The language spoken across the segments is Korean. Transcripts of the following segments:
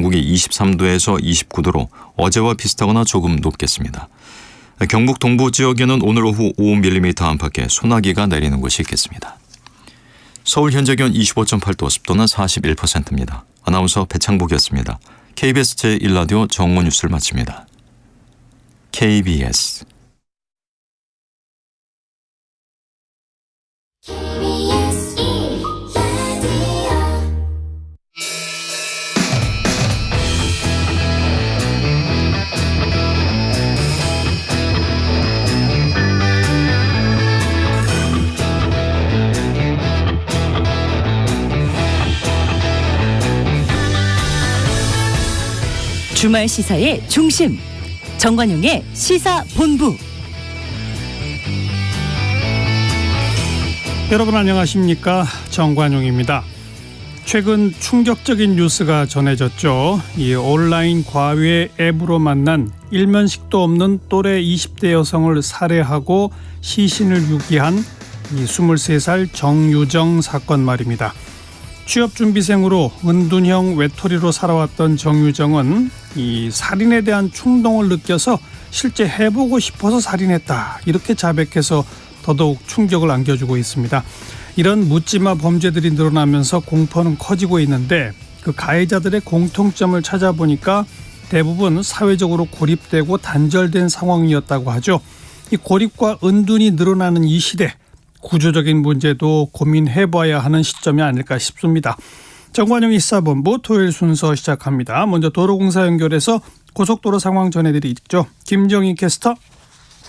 전국이 23도에서 29도로 어제와 비슷하거나 조금 높겠습니다. 경북 동부 지역에는 오늘 오후 5mm 안팎의 소나기가 내리는 곳이 있겠습니다. 서울 현재 기온 25.8도, 습도는 41%입니다. 아나운서 배창복이었습니다. KBS 제1라디오 정오 뉴스를 마칩니다. KBS 주말 시사의 중심, 정관용의 시사본부. 여러분 안녕하십니까? 정관용입니다. 최근 충격적인 뉴스가 전해졌죠. 이 온라인 과외 앱으로 만난 일면식도 없는 또래 20대 여성을 살해하고 시신을 유기한 이 23살 정유정 사건 말입니다. 취업준비생으로 은둔형 외톨이로 살아왔던 정유정은 이 살인에 대한 충동을 느껴서 실제 해보고 싶어서 살인했다, 이렇게 자백해서 더더욱 충격을 안겨주고 있습니다. 이런 묻지마 범죄들이 늘어나면서 공포는 커지고 있는데 그 가해자들의 공통점을 찾아보니까 대부분 사회적으로 고립되고 단절된 상황이었다고 하죠. 이 고립과 은둔이 늘어나는 이 시대, 구조적인 문제도 고민해봐야 하는 시점이 아닐까 싶습니다. 정관용의 시사본부 토요일 순서 시작합니다. 먼저 도로공사 연결해서 고속도로 상황 전해드리죠. 김정희 캐스터.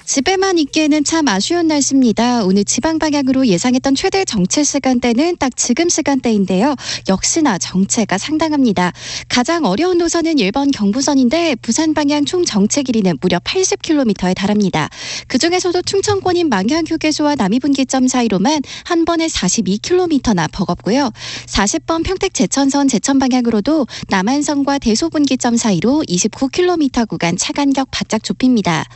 집에만 있기에는 참 아쉬운 날씨입니다. 오늘 지방 방향으로 예상했던 최대 정체 시간대는 딱 지금 시간대인데요. 역시나 정체가 상당합니다. 가장 어려운 노선은 1번 경부선인데 부산 방향 총 정체 길이는 무려 80km에 달합니다. 그중에서도 충청권인 망향휴게소와 남이분기점 사이로만 한 번에 42km나 버겁고요. 40번 평택 제천선 제천 방향으로도 남한선과 대소분기점 사이로 29km 구간 차 간격 바짝 좁힙니다.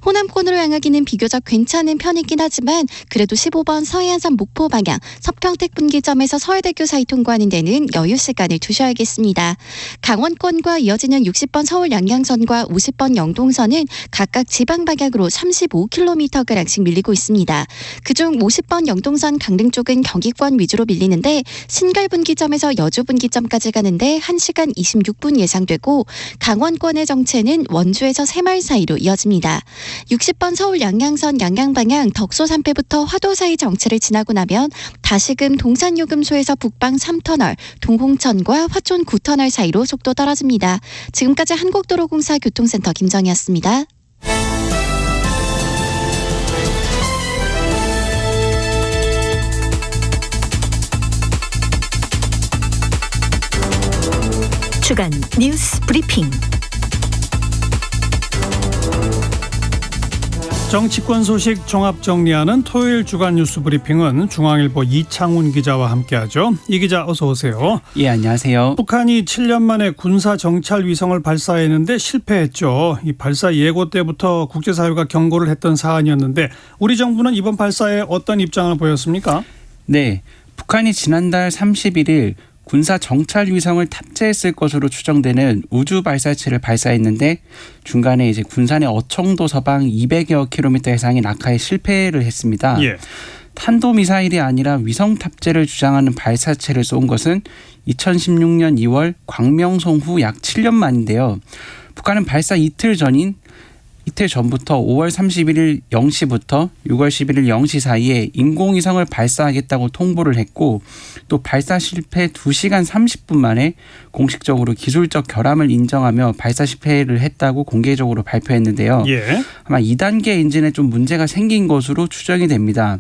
호남권으로 향하기는 비교적 괜찮은 편이긴 하지만 그래도 15번 서해안선 목포 방향 서평택 분기점에서 서해대교 사이 통과하는 데는 여유 시간을 두셔야겠습니다. 강원권과 이어지는 60번 서울 양양선과 50번 영동선은 각각 지방 방향으로 35km가량씩 밀리고 있습니다. 그중 50번 영동선 강릉 쪽은 경기권 위주로 밀리는데 신갈 분기점에서 여주 분기점까지 가는데 1시간 26분 예상되고 강원권의 정체는 원주에서 새마을 사이로 이어집니다. 60번 서울 양양선 양양방향 덕소 3패부터 화도 사이 정체를 지나고 나면 다시금 동산요금소에서 북방 3터널, 동홍천과 화촌 9터널 사이로 속도 떨어집니다. 지금까지 한국도로공사 교통센터 김정희였습니다. 주간 뉴스 브리핑. 정치권 소식 종합 정리하는 토요일 주간 뉴스 브리핑은 중앙일보 이창훈 기자와 함께하죠. 이 기자 어서 오세요. 예, 안녕하세요. 북한이 7년 만에 군사 정찰 위성을 발사했는데 실패했죠. 이 발사 예고 때부터 국제사회가 경고를 했던 사안이었는데 우리 정부는 이번 발사에 어떤 입장을 보였습니까? 네, 북한이 지난달 31일 군사 정찰 위성을 탑재했을 것으로 추정되는 우주 발사체를 발사했는데 중간에 이제 군산의 어청도 서방 200여 킬로미터 해상에 낙하에 실패를 했습니다. 예. 탄도미사일이 아니라 위성 탑재를 주장하는 발사체를 쏜 것은 2016년 2월 광명송 후 약 7년 만인데요. 북한은 발사 이틀 전부터 5월 31일 0시부터 6월 11일 0시 사이에 인공위성을 발사하겠다고 통보를 했고 또 발사 실패 2시간 30분 만에 공식적으로 기술적 결함을 인정하며 발사 실패를 했다고 공개적으로 발표했는데요. 예. 아마 2단계 엔진에 좀 문제가 생긴 것으로 추정이 됩니다.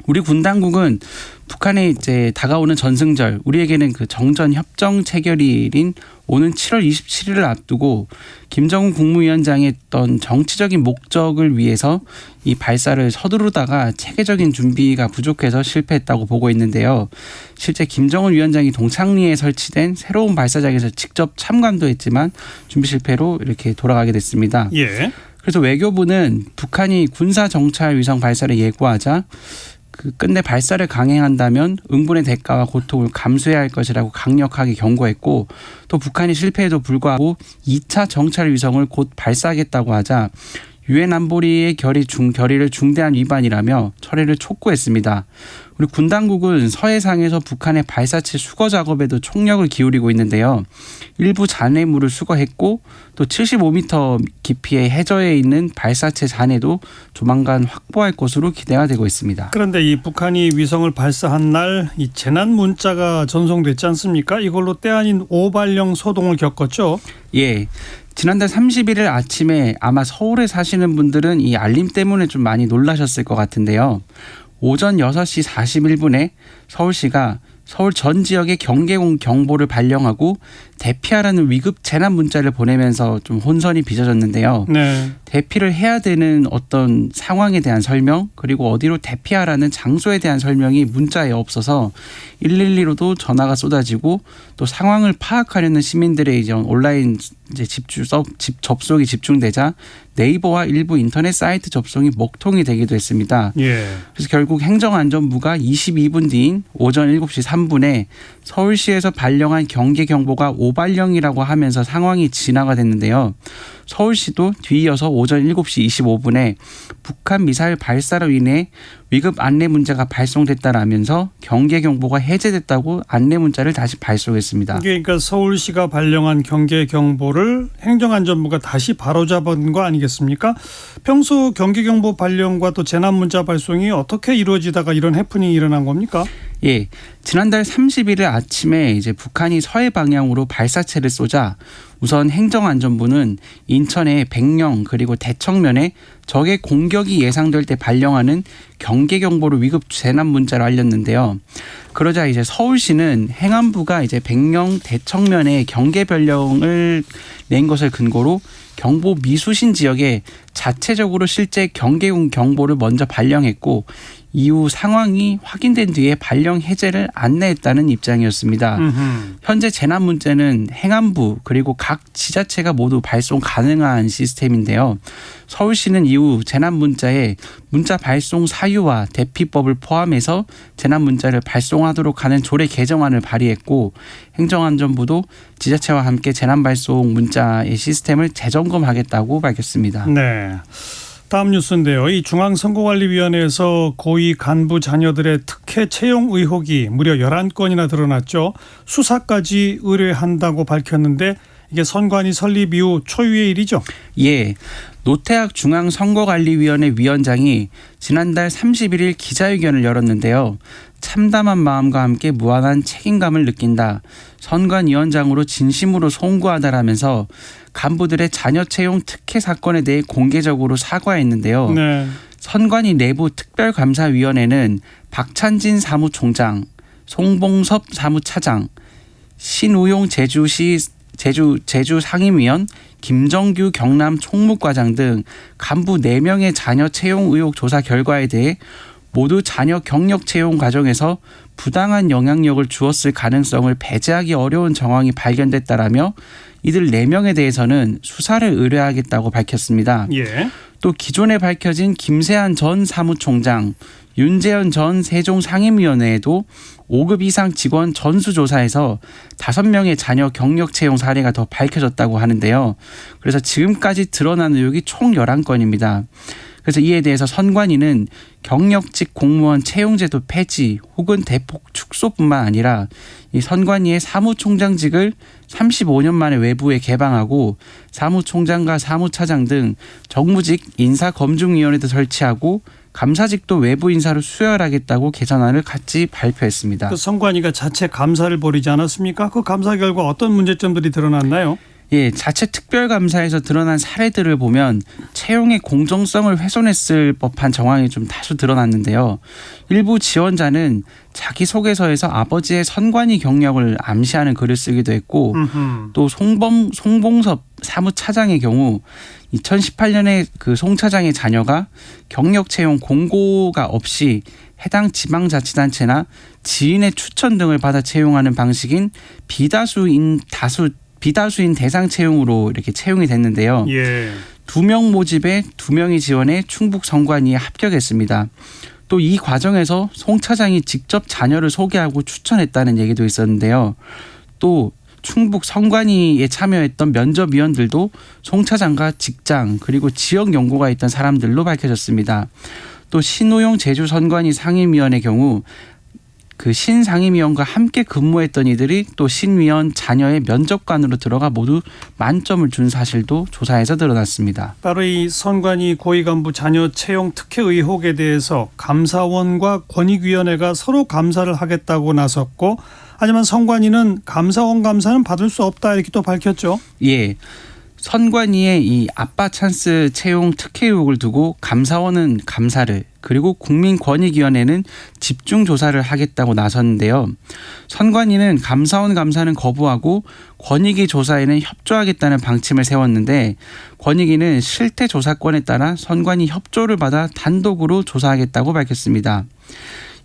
우리 군 당국은 북한의 이제 다가오는 전승절, 우리에게는 그 정전 협정 체결일인 오는 7월 27일을 앞두고 김정은 국무위원장의 어떤 정치적인 목적을 위해서 이 발사를 서두르다가 체계적인 준비가 부족해서 실패했다고 보고 있는데요. 실제 김정은 위원장이 동창리에 설치된 새로운 발사장에서 직접 참관도 했지만 준비 실패로 이렇게 돌아가게 됐습니다. 예. 그래서 외교부는 북한이 군사 정찰 위성 발사를 예고하자 끝내 발사를 강행한다면 응분의 대가와 고통을 감수해야 할 것이라고 강력하게 경고했고 또 북한이 실패에도 불구하고 2차 정찰 위성을 곧 발사하겠다고 하자 유엔 안보리의 결의를 중대한 위반이라며 철회를 촉구했습니다. 우리 군 당국은 서해상에서 북한의 발사체 수거 작업에도 총력을 기울이고 있는데요. 일부 잔해물을 수거했고 또 75m 깊이의 해저에 있는 발사체 잔해도 조만간 확보할 것으로 기대가 되고 있습니다. 그런데 이 북한이 위성을 발사한 날 이 재난 문자가 전송됐지 않습니까? 이걸로 때 아닌 오발령 소동을 겪었죠. 예. 지난달 31일 아침에 아마 서울에 사시는 분들은 이 알림 때문에 좀 많이 놀라셨을 것 같은데요. 오전 6시 41분에 서울시가 서울 전 지역에 경계 경보를 발령하고 대피하라는 위급 재난 문자를 보내면서 좀 혼선이 빚어졌는데요. 네. 대피를 해야 되는 어떤 상황에 대한 설명 그리고 어디로 대피하라는 장소에 대한 설명이 문자에 없어서 112로도 전화가 쏟아지고 또 상황을 파악하려는 시민들의 이제 온라인 접속이 집중되자 네이버와 일부 인터넷 사이트 접속이 먹통이 되기도 했습니다. 예. 그래서 결국 행정안전부가 22분 뒤인 오전 7시 3분에 서울시에서 발령한 경계 경보가 오발령이라고 하면서 상황이 진화가 됐는데요. 서울시도 뒤이어서 오전 7시 25분에 북한 미사일 발사로 인해 위급 안내 문자가 발송됐다라면서 경계 경보가 해제됐다고 안내 문자를 다시 발송했습니다. 이게 그러니까 서울시가 발령한 경계 경보를 행정안전부가 다시 바로잡은 거 아니겠습니까? 평소 경계 경보 발령과 또 재난 문자 발송이 어떻게 이루어지다가 이런 해프닝이 일어난 겁니까? 예, 지난달 30일 아침에 이제 북한이 서해 방향으로 발사체를 쏘자 우선 행정안전부는 인천의 백령 그리고 대청면에 적의 공격이 예상될 때 발령하는 경계 경보를 위급 재난 문자로 알렸는데요. 그러자 이제 서울시는 행안부가 이제 백령 대청면에 경계 발령을 낸 것을 근거로 경보 미수신 지역에 자체적으로 실제 경계 경보를 먼저 발령했고 이후 상황이 확인된 뒤에 발령 해제를 안내했다는 입장이었습니다. 현재 재난 문자는 행안부 그리고 각 지자체가 모두 발송 가능한 시스템인데요. 서울시는 이후 재난 문자에 문자 발송 사유와 대피법을 포함해서 재난 문자를 발송하도록 하는 조례 개정안을 발의했고 행정안전부도 지자체와 함께 재난 발송 문자의 시스템을 재점검하겠다고 밝혔습니다. 네. 다음 뉴스인데요. 이 중앙선거관리위원회에서 고위 간부 자녀들의 특혜 채용 의혹이 무려 11건이나 드러났죠. 수사까지 의뢰한다고 밝혔는데 이게 선관위 설립 이후 초유의 일이죠. 예. 노태학 중앙선거관리위원회 위원장이 지난달 31일 기자회견을 열었는데요. 참담한 마음과 함께 무한한 책임감을 느낀다. 선관위원장으로 진심으로 송구하다라면서 간부들의 자녀 채용 특혜 사건에 대해 공개적으로 사과했는데요. 네. 선관위 내부 특별감사위원회는 박찬진 사무총장, 송봉섭 사무차장, 신우용 제주 상임위원, 김정규 경남 총무과장 등 간부 4명의 자녀 채용 의혹 조사 결과에 대해 모두 자녀 경력 채용 과정에서 부당한 영향력을 주었을 가능성을 배제하기 어려운 정황이 발견됐다라며 이들 4명에 대해서는 수사를 의뢰하겠다고 밝혔습니다. 예. 또 기존에 밝혀진 김세한 전 사무총장, 윤재현 전 세종상임위원회에도 5급 이상 직원 전수조사에서 5명의 자녀 경력 채용 사례가 더 밝혀졌다고 하는데요. 그래서 지금까지 드러난 의혹이 총 11건입니다. 그래서 이에 대해서 선관위는 경력직 공무원 채용제도 폐지 혹은 대폭 축소뿐만 아니라 이 선관위의 사무총장직을 35년 만에 외부에 개방하고 사무총장과 사무차장 등 정무직 인사검증위원회도 설치하고 감사직도 외부 인사로 수혈하겠다고 개선안을 같이 발표했습니다. 그 선관위가 자체 감사를 벌이지 않았습니까? 그 감사 결과 어떤 문제점들이 드러났나요? 예, 자체 특별감사에서 드러난 사례들을 보면 채용의 공정성을 훼손했을 법한 정황이 좀 다수 드러났는데요. 일부 지원자는 자기소개서에서 아버지의 선관위 경력을 암시하는 글을 쓰기도 했고 또 송봉섭 사무차장의 경우 2018년에 그 송 차장의 자녀가 경력 채용 공고가 없이 해당 지방자치단체나 지인의 추천 등을 받아 채용하는 방식인 비다수인 대상 채용으로 이렇게 채용이 됐는데요. 예. 2명 모집에 2명이 지원해 충북 선관위에 합격했습니다. 또 이 과정에서 송 차장이 직접 자녀를 소개하고 추천했다는 얘기도 있었는데요. 또 충북 선관위에 참여했던 면접위원들도 송 차장과 직장 그리고 지역 연고가 있던 사람들로 밝혀졌습니다. 또 신우용 제주 선관위 상임위원의 경우 그 신상임위원과 함께 근무했던 이들이 또 신위원 자녀의 면접관으로 들어가 모두 만점을 준 사실도 조사에서 드러났습니다. 바로 이 선관위 고위 간부 자녀 채용 특혜 의혹에 대해서 감사원과 권익위원회가 서로 감사를 하겠다고 나섰고, 하지만 선관위는 감사원 감사는 받을 수 없다 이렇게 또 밝혔죠. 예. 선관위의 이 아빠 찬스 채용 특혜 의혹을 두고 감사원은 감사를 그리고 국민권익위원회는 집중 조사를 하겠다고 나섰는데요. 선관위는 감사원 감사는 거부하고 권익위 조사에는 협조하겠다는 방침을 세웠는데 권익위는 실태 조사권에 따라 선관위 협조를 받아 단독으로 조사하겠다고 밝혔습니다.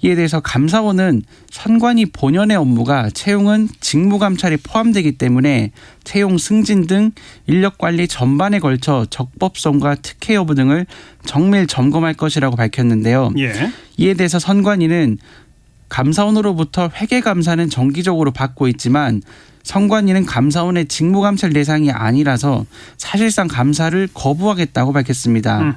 이에 대해서 감사원은 선관위 본연의 업무가 채용은 직무감찰이 포함되기 때문에 채용 승진 등 인력관리 전반에 걸쳐 적법성과 특혜 여부 등을 정밀 점검할 것이라고 밝혔는데요. 예. 이에 대해서 선관위는 감사원으로부터 회계감사는 정기적으로 받고 있지만 선관위는 감사원의 직무감찰 대상이 아니라서 사실상 감사를 거부하겠다고 밝혔습니다.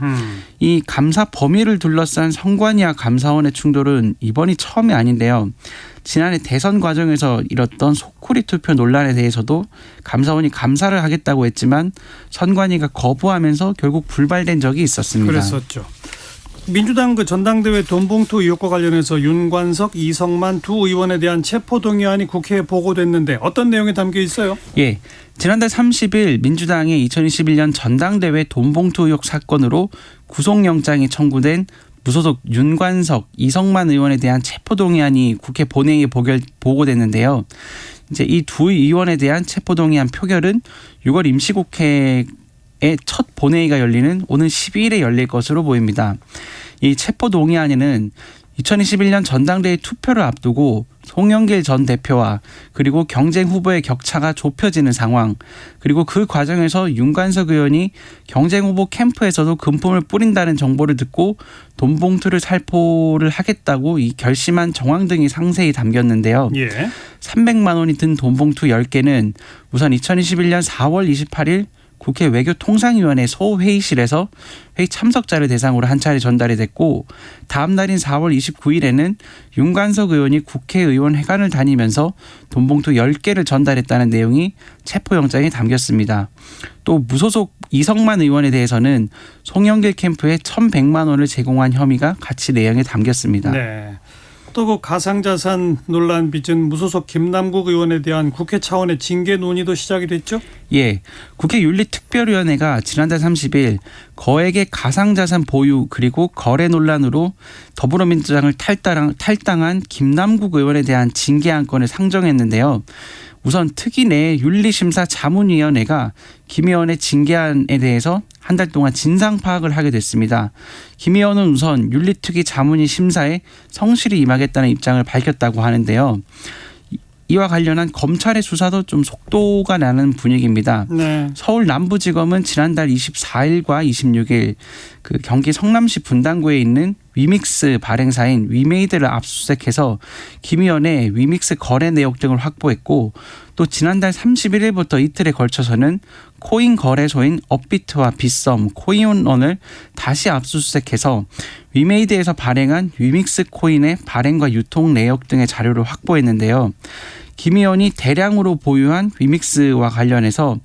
이 감사 범위를 둘러싼 선관위와 감사원의 충돌은 이번이 처음이 아닌데요. 지난해 대선 과정에서 일었던 소쿠리 투표 논란에 대해서도 감사원이 감사를 하겠다고 했지만 선관위가 거부하면서 결국 불발된 적이 있었습니다. 그랬었죠. 민주당 그 전당대회 돈봉투 의혹과 관련해서 윤관석, 이성만 두 의원에 대한 체포동의안이 국회에 보고됐는데 어떤 내용이 담겨 있어요? 예, 지난달 30일 민주당의 2021년 전당대회 돈봉투 의혹 사건으로 구속영장이 청구된 무소속 윤관석, 이성만 의원에 대한 체포동의안이 국회 본회의에 보고됐는데요. 이제 이 두 의원에 대한 체포동의안 표결은 6월 임시국회의 첫 본회의가 열리는 오는 12일에 열릴 것으로 보입니다. 이 체포동의안에는 2021년 전당대회 투표를 앞두고 송영길 전 대표와 그리고 경쟁 후보의 격차가 좁혀지는 상황, 그리고 그 과정에서 윤관석 의원이 경쟁 후보 캠프에서도 금품을 뿌린다는 정보를 듣고 돈봉투를 살포를 하겠다고 이 결심한 정황 등이 상세히 담겼는데요. 예. 300만 원이 든 돈봉투 10개는 우선 2021년 4월 28일 국회 외교통상위원회 소회의실에서 회의 참석자를 대상으로 한 차례 전달이 됐고, 다음 날인 4월 29일에는 윤관석 의원이 국회의원 회관을 다니면서 돈봉투 10개를 전달했다는 내용이 체포영장에 담겼습니다. 또 무소속 이성만 의원에 대해서는 송영길 캠프에 1,100만 원을 제공한 혐의가 같이 내용에 담겼습니다. 네. 또 그 가상자산 논란 빚은 무소속 김남국 의원에 대한 국회 차원의 징계 논의도 시작이 됐죠? 예, 국회 윤리특별위원회가 지난달 30일 거액의 가상자산 보유 그리고 거래 논란으로 더불어민주당을 탈당한 김남국 의원에 대한 징계 안건을 상정했는데요. 우선 특위 내 윤리심사 자문위원회가 김 의원의 징계안에 대해서 한 달 동안 진상 파악을 하게 됐습니다. 김 의원은 우선 윤리특위 자문위 심사에 성실히 임하겠다는 입장을 밝혔다고 하는데요. 이와 관련한 검찰의 수사도 좀 속도가 나는 분위기입니다. 네. 서울 남부지검은 지난달 24일과 26일 그 경기 성남시 분당구에 있는 위믹스 발행사인 위메이드를 압수수색해서 김 의원의 위믹스 거래 내역 등을 확보했고, 또 지난달 31일부터 이틀에 걸쳐서는 코인 거래소인 업비트와 빗썸, 코인원을 다시 압수수색해서 위메이드에서 발행한 위믹스 코인의 발행과 유통 내역 등의 자료를 확보했는데요. 김 의원이 대량으로 보유한 위믹스와 관련해서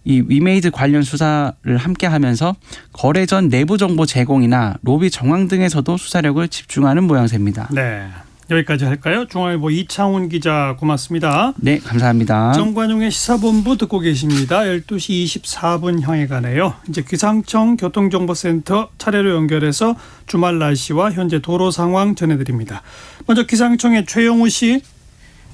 이 위메이드 관련 수사를 함께 하면서 거래 전 내부 정보 제공이나 로비 정황 등에서도 수사력을 집중하는 모양새입니다. 네. 여기까지 할까요? 중앙일보 이창훈 기자 고맙습니다. 네, 감사합니다. 정관용의 시사본부 듣고 계십니다. 12시 24분 향해 가네요. 이제 기상청 교통정보센터 차례로 연결해서 주말 날씨와 현재 도로 상황 전해드립니다. 먼저 기상청의 최영우 씨.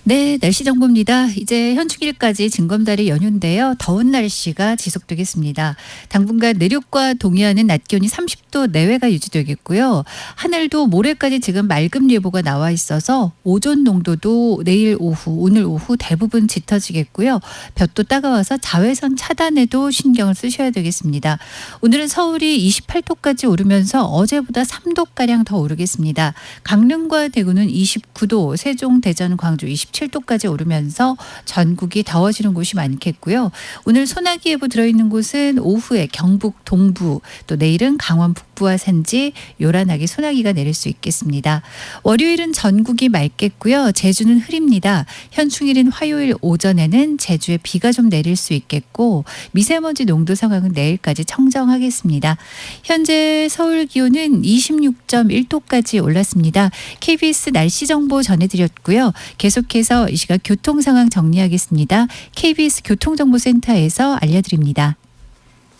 네, 날씨 정보입니다. 이제 현충일까지 징검다리 연휴인데요. 더운 날씨가 지속되겠습니다. 당분간 내륙과 동해안은 낮 기온이 30도 내외가 유지되겠고요. 하늘도 모레까지 지금 맑음 예보가 나와 있어서 오존 농도도 내일 오후, 오늘 오후 대부분 짙어지겠고요. 볕도 따가워서 자외선 차단에도 신경을 쓰셔야 되겠습니다. 오늘은 서울이 28도까지 오르면서 어제보다 3도가량 더 오르겠습니다. 강릉과 대구는 29도, 세종, 대전, 광주 27도까지 오르면서 전국이 더워지는 곳이 많겠고요. 오늘 소나기 예보 들어있는 곳은 오후에 경북 동부, 또 내일은 강원 북부와 산지 요란하게 소나기가 내릴 수 있겠습니다. 월요일은 전국이 맑겠고요. 제주는 흐립니다. 현충일인 화요일 오전에는 제주에 비가 좀 내릴 수 있겠고 미세먼지 농도 상황은 내일까지 청정하겠습니다. 현재 서울 기온은 26.1도까지 올랐습니다. KBS 날씨 정보 전해드렸고요. 계속해서 이 시각 교통 상황 정리하겠습니다. KBS 교통정보센터에서 알려드립니다.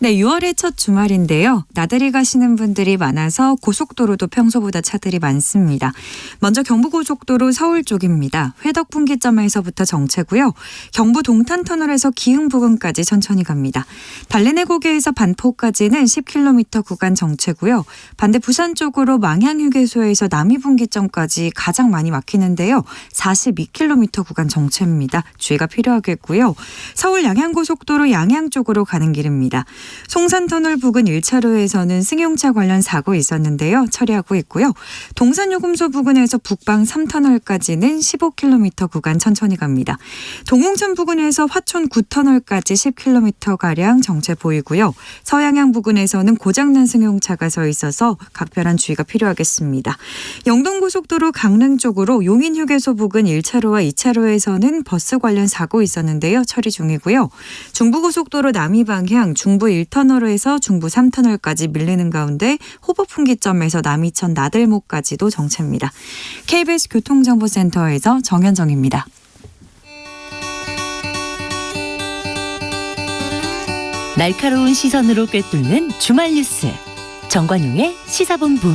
네, 6월의 첫 주말인데요. 나들이 가시는 분들이 많아서 고속도로도 평소보다 차들이 많습니다. 먼저 경부고속도로 서울 쪽입니다. 회덕 분기점에서부터 정체고요. 경부 동탄터널에서 기흥 부근까지 천천히 갑니다. 달래내고개에서 반포까지는 10km 구간 정체고요. 반대 부산 쪽으로 망향휴게소에서 남이분기점까지 가장 많이 막히는데요. 42km 구간 정체입니다. 주의가 필요하겠고요. 서울 양양고속도로 양양 쪽으로 가는 길입니다. 송산터널 부근 1차로에서는 승용차 관련 사고 있었는데요. 처리하고 있고요. 동산요금소 부근에서 북방 3터널까지는 15km 구간 천천히 갑니다. 동홍천 부근에서 화촌 9터널까지 10km가량 정체 보이고요. 서양양 부근에서는 고장난 승용차가 서 있어서 각별한 주의가 필요하겠습니다. 영동고속도로 강릉 쪽으로 용인휴게소 부근 1차로와 2차로에서는 버스 관련 사고 있었는데요. 처리 중이고요. 중부고속도로 남이방향 중부 1터널에서 중부 3터널까지 밀리는 가운데 호법분기점에서 남이천 나들목까지도 정체입니다. KBS 교통정보센터에서 정현정입니다. 날카로운 시선으로 꿰뚫는 주말 뉴스. 정관용의 시사본부.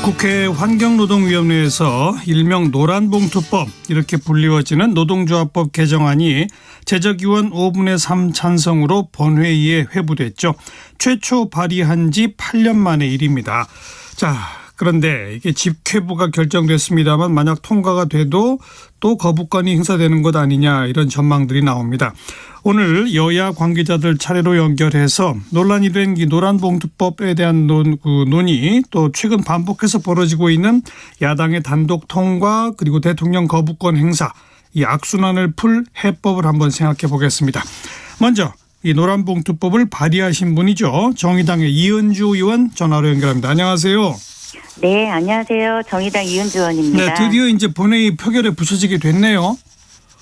국회 환경노동위원회에서 일명 노란봉투법 이렇게 불리워지는 노동조합법 개정안이 제적의원 5분의 3 찬성으로 본회의에 회부됐죠. 최초 발의한 지 8년 만의 일입니다. 자, 그런데 이게 집회부가 결정됐습니다만 만약 통과가 돼도 또 거부권이 행사되는 것 아니냐 이런 전망들이 나옵니다. 오늘 여야 관계자들 차례로 연결해서 논란이 된 이 노란봉투법에 대한 논의 또 최근 반복해서 벌어지고 있는 야당의 단독 통과 그리고 대통령 거부권 행사 이 악순환을 풀 해법을 한번 생각해 보겠습니다. 먼저 이 노란봉투법을 발의하신 분이죠. 정의당의 이은주 의원 전화로 연결합니다. 안녕하세요. 네, 안녕하세요. 정의당 이은주 의원입니다. 네, 드디어 이제 본회의 표결에 붙여지게 됐네요.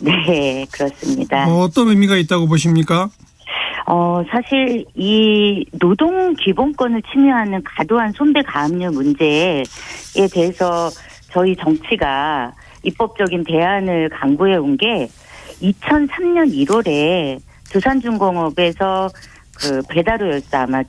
네, 그렇습니다. 어떤 의미가 있다고 보십니까? 사실 이 노동 기본권을 침해하는 과도한 손배 가압류 문제에 대해서 저희 정치가 입법적인 대안을 강구해 온 게 2003년 1월에 두산중공업에서 그 배달료였어 아마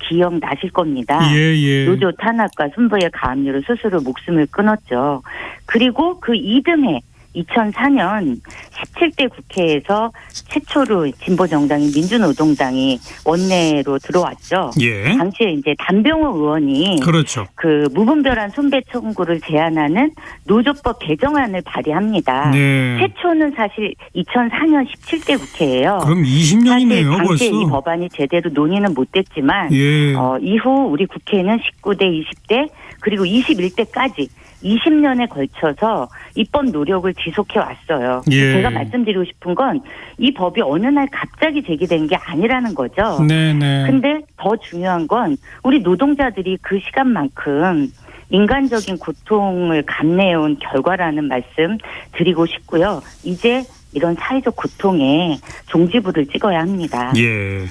기억나실 겁니다. 예. 노조 탄압과 손배의 가압류로 스스로 목숨을 끊었죠. 그리고 그 이듬해 2004년 17대 국회에서 최초로 진보정당인 민주노동당이 원내로 들어왔죠. 예. 당시에 이제 단병호 의원이 그렇죠. 그 무분별한 손배 청구를 제한하는 노조법 개정안을 발의합니다. 네. 최초는 사실 2004년 17대 국회예요. 그럼 20년이네요 사실 당시에 벌써. 이 법안이 제대로 논의는 못됐지만 예. 이후 우리 국회는 19대, 20대 그리고 21대까지 20년에 걸쳐서 입법 노력을 지속해 왔어요. 예. 제가 말씀드리고 싶은 건 이 법이 어느 날 갑자기 제기된 게 아니라는 거죠. 네네. 근데 더 중요한 건 우리 노동자들이 그 시간만큼 인간적인 고통을 감내해온 결과라는 말씀 드리고 싶고요. 이제 이런 사회적 고통에 종지부를 찍어야 합니다. 예.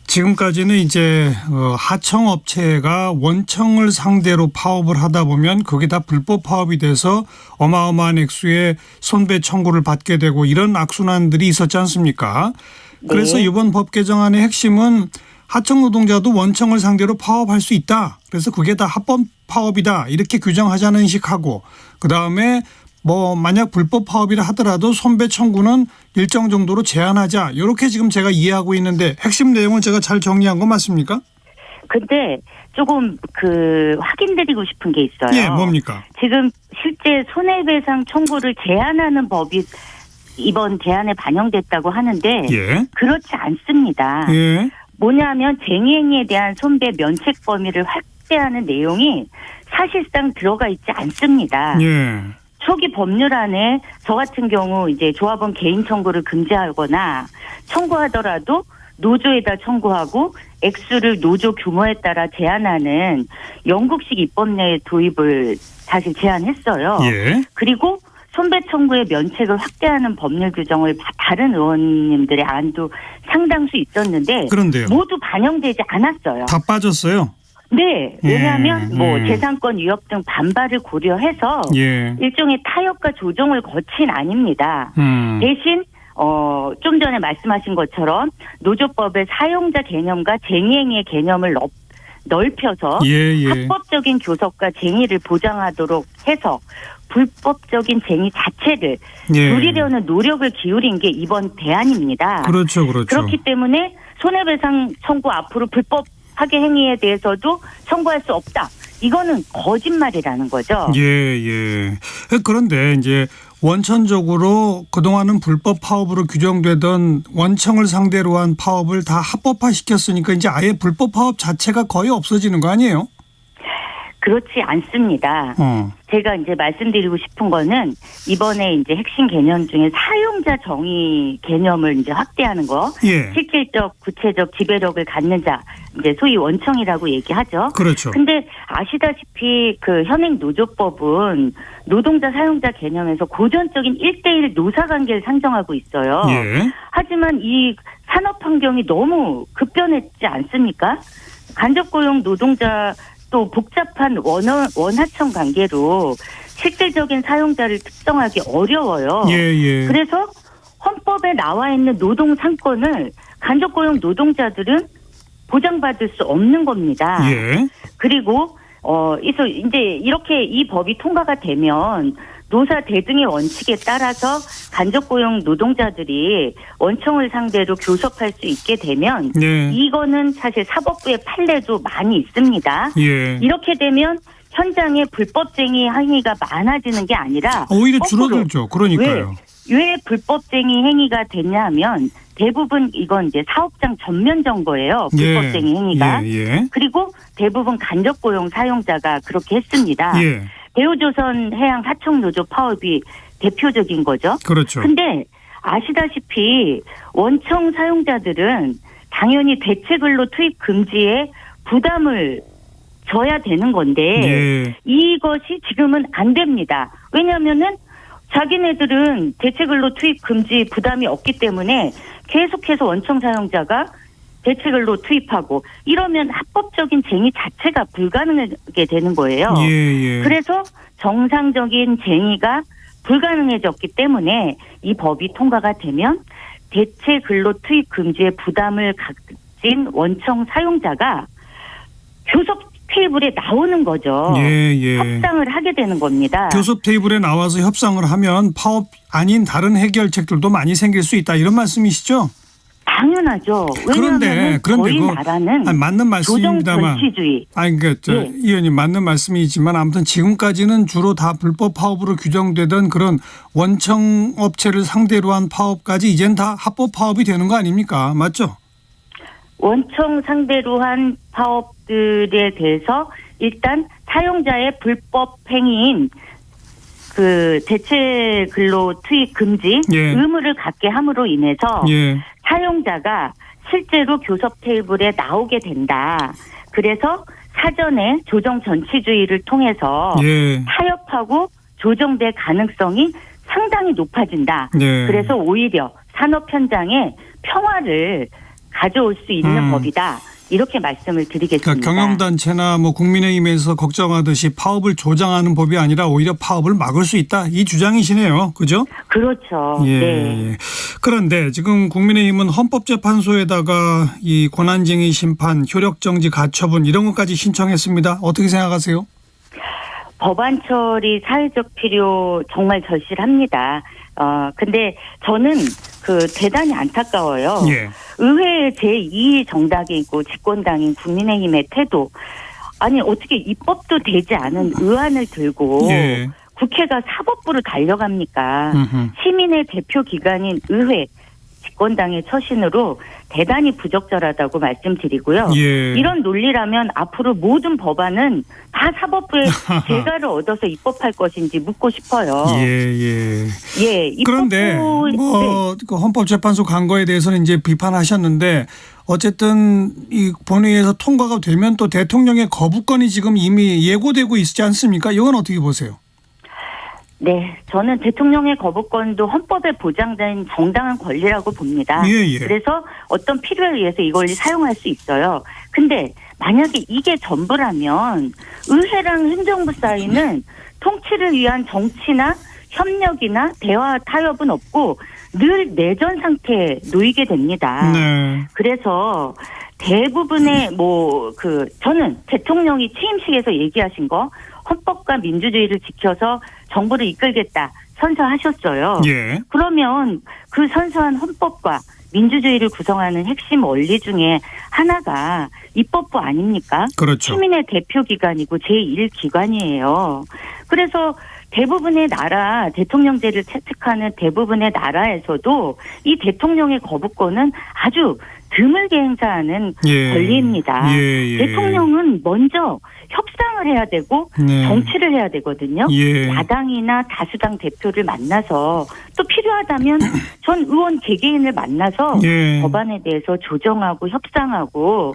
지금까지는 이제 하청업체가 원청을 상대로 파업을 하다 보면 그게 다 불법 파업이 돼서 어마어마한 액수의 손배 청구를 받게 되고 이런 악순환들이 있었지 않습니까? 그래서 네. 이번 법 개정안의 핵심은 하청 노동자도 원청을 상대로 파업할 수 있다. 그래서 그게 다 합법 파업이다. 이렇게 규정하자는 식하고 그다음에 뭐 만약 불법 파업이라 하더라도 손배 청구는 일정 정도로 제한하자. 이렇게 지금 제가 이해하고 있는데 핵심 내용은 제가 잘 정리한 거 맞습니까? 근데 조금 확인드리고 싶은 게 있어요. 예, 뭡니까? 지금 실제 손해배상 청구를 제한하는 법이 이번 대안에 반영됐다고 하는데 예. 그렇지 않습니다. 예. 뭐냐면 쟁의행위에 대한 손배 면책 범위를 확대하는 내용이 사실상 들어가 있지 않습니다. 예. 초기 법률안에 저 같은 경우 이제 조합원 개인 청구를 금지하거나 청구하더라도 노조에다 청구하고 액수를 노조 규모에 따라 제한하는 영국식 입법 내 도입을 사실 제안했어요. 예. 그리고 손배 청구의 면책을 확대하는 법률 규정을 다른 의원님들의 안도 상당수 있었는데 그런데요. 모두 반영되지 않았어요. 다 빠졌어요. 네. 왜냐하면 예. 재산권 위협 등 반발을 고려해서 예. 일종의 타협과 조정을 거친 아닙니다. 대신 좀 전에 말씀하신 것처럼 노조법의 사용자 개념과 쟁의행위의 개념을 넓혀서 예. 합법적인 교섭과 쟁의를 보장하도록 해서 불법적인 쟁의 자체를 예. 줄이려는 노력을 기울인 게 이번 대안입니다. 그렇죠. 그렇기 때문에 손해배상 청구 앞으로 불법하게 행위에 대해서도 청구할 수 없다. 이거는 거짓말이라는 거죠. 예. 그런데 이제 원천적으로 그동안은 불법 파업으로 규정되던 원청을 상대로 한 파업을 다 합법화 시켰으니까 이제 아예 불법 파업 자체가 거의 없어지는 거 아니에요? 그렇지 않습니다. 제가 이제 말씀드리고 싶은 거는 이번에 이제 핵심 개념 중에 사용자 정의 개념을 이제 확대하는 거. 예. 실질적 구체적 지배력을 갖는 자, 이제 소위 원청이라고 얘기하죠. 그렇죠. 근데 아시다시피 현행 노조법은 노동자 사용자 개념에서 고전적인 1대1 노사 관계를 상정하고 있어요. 예. 하지만 이 산업 환경이 너무 급변했지 않습니까? 간접고용 노동자 또 복잡한 원하청 관계로 실질적인 사용자를 특정하기 어려워요. 예. 그래서 헌법에 나와 있는 노동 상권을 간접고용 노동자들은 보장받을 수 없는 겁니다. 예. 그리고 이제 이렇게 이 법이 통과가 되면 노사 대등의 원칙에 따라서 간접고용 노동자들이 원청을 상대로 교섭할 수 있게 되면 네. 이거는 사실 사법부의 판례도 많이 있습니다. 예. 이렇게 되면 현장에 불법쟁이 행위가 많아지는 게 아니라 오히려 거꾸로. 줄어들죠. 그러니까요. 왜 불법쟁이 행위가 됐냐면 대부분 이건 이제 사업장 전면 점거예요. 불법쟁이 행위가. 예. 그리고 대부분 간접고용 사용자가 그렇게 했습니다. 예. 대우조선 해양 하청노조 파업이 대표적인 거죠. 그렇죠. 근데 아시다시피 원청 사용자들은 당연히 대체근로 투입 금지에 부담을 져야 되는 건데 예. 이것이 지금은 안 됩니다. 왜냐하면은 자기네들은 대체근로 투입 금지 부담이 없기 때문에 계속해서 원청 사용자가 대체근로 투입하고 이러면 합법적인 쟁의 자체가 불가능하게 되는 거예요. 예. 그래서 정상적인 쟁의가 불가능해졌기 때문에 이 법이 통과가 되면 대체근로 투입 금지의 부담을 가진 원청 사용자가 교섭 테이블에 나오는 거죠. 예. 협상을 하게 되는 겁니다. 교섭 테이블에 나와서 협상을 하면 파업 아닌 다른 해결책들도 많이 생길 수 있다. 이런 말씀이시죠? 당연하죠. 왜냐하면 저희 나라는 맞는 말씀입니다만. 조정 전치주의. 이 의원님 맞는 말씀이지만 아무튼 지금까지는 주로 다 불법 파업으로 규정되던 그런 원청 업체를 상대로 한 파업까지 이젠 다 합법 파업이 되는 거 아닙니까? 맞죠? 원청 상대로 한 파업들에 대해서 일단 사용자의 불법 행위인 대체 근로 투입 금지 예. 의무를 갖게 함으로 인해서 예. 사용자가 실제로 교섭 테이블에 나오게 된다. 그래서 사전에 조정 전치주의를 통해서 예. 타협하고 조정될 가능성이 상당히 높아진다. 예. 그래서 오히려 산업 현장에 평화를 가져올 수 있는 법이다. 이렇게 말씀을 드리겠습니다. 그러니까 경영단체나 국민의힘에서 걱정하듯이 파업을 조장하는 법이 아니라 오히려 파업을 막을 수 있다. 이 주장이시네요. 그죠? 그렇죠. 예. 네. 그런데 지금 국민의힘은 헌법재판소에다가 이 권한쟁의 심판, 효력정지 가처분 이런 것까지 신청했습니다. 어떻게 생각하세요? 법안 처리 사회적 필요 정말 절실합니다. 근데 저는 대단히 안타까워요. 예. 의회의 제2 정당이고 집권당인 국민의힘의 태도. 아니 어떻게 입법도 되지 않은 의안을 들고 예. 국회가 사법부로 달려갑니까? 음흠. 시민의 대표 기관인 의회, 집권당의 처신으로 대단히 부적절하다고 말씀드리고요. 예. 이런 논리라면 앞으로 모든 법안은 다 사법부에 재가를 얻어서 입법할 것인지 묻고 싶어요. 예. 예, 그런데 그 헌법재판소 간 거에 대해서는 이제 비판하셨는데 어쨌든 이 본회의에서 통과가 되면 또 대통령의 거부권이 지금 이미 예고되고 있지 않습니까? 이건 어떻게 보세요? 네, 저는 대통령의 거부권도 헌법에 보장된 정당한 권리라고 봅니다. 예. 그래서 어떤 필요에 의해서 이걸 사용할 수 있어요. 근데 만약에 이게 전부라면 의회랑 행정부 사이는 통치를 위한 정치나 협력이나 대화 타협은 없고 늘 내전 상태에 놓이게 됩니다. 네. 그래서 대부분의 저는 대통령이 취임식에서 얘기하신 거 헌법과 민주주의를 지켜서 정부를 이끌겠다 선서하셨어요. 예. 그러면 그 선서한 헌법과 민주주의를 구성하는 핵심 원리 중에 하나가 입법부 아닙니까? 그렇죠. 시민의 대표 기관이고 제1기관이에요. 그래서 대부분의 나라, 대통령제를 채택하는 대부분의 나라에서도 이 대통령의 거부권은 아주 드물게 행사하는 권리입니다. 예. 대통령은 먼저 협상을 해야 되고 네. 정치를 해야 되거든요. 예. 야당이나 다수당 대표를 만나서 또 필요하다면 전 의원 개개인을 만나서 예. 법안에 대해서 조정하고 협상하고